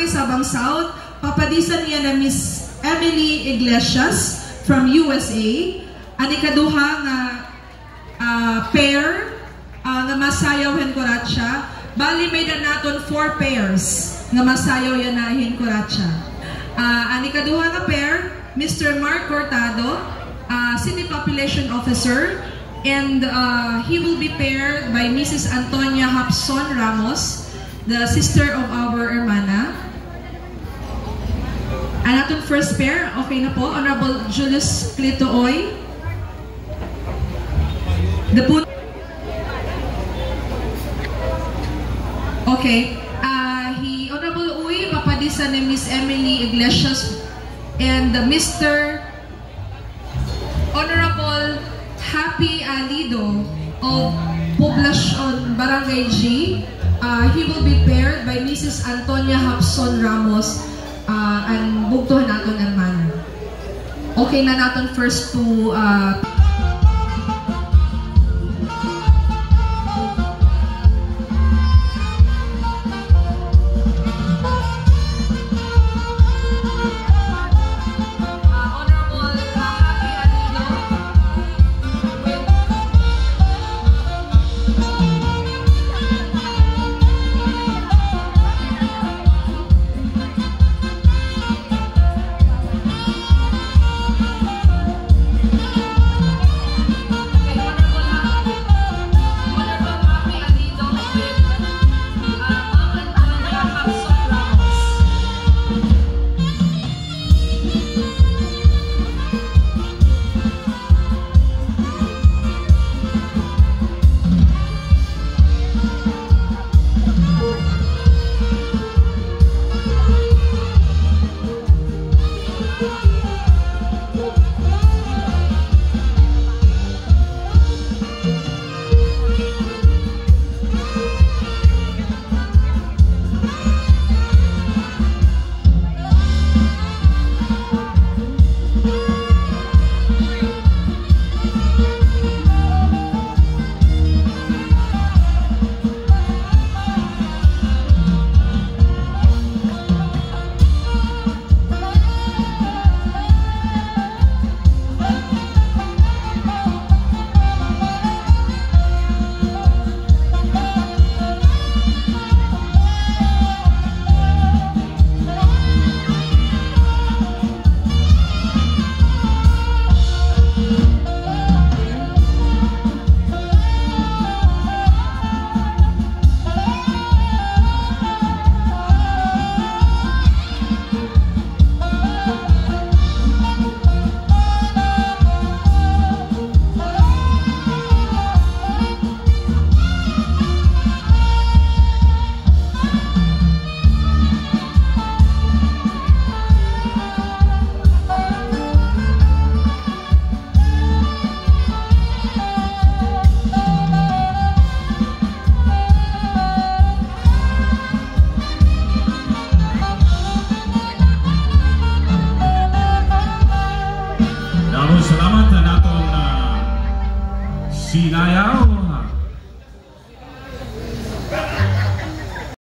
Barangay Sabang South, papadisan niya na Miss Emily Iglesias from USA. Ang ikaduha nga pair nga masayaw hen kuratsa. Bali may na naton 4 pairs nga masayaw yan na hen kuratsa. Ang ikaduha nga pair, Mr. Mark Cortado, City Population Officer, and he will be paired by Mrs. Antonia Hapson Ramos, the sister of our hermana. Ang atong first pair, okay na po, Honorable Julius Clito Oy. Okay, Honorable Uy, papadisa ni Miss Emily Iglesias and Mr. Honorable Happy Alido of Poblacion Barangay G. He will be paired by Mrs. Antonia Hapson Ramos and bugtuhan natin ang manner. Okay na natin first to salamat na naton Sinayaw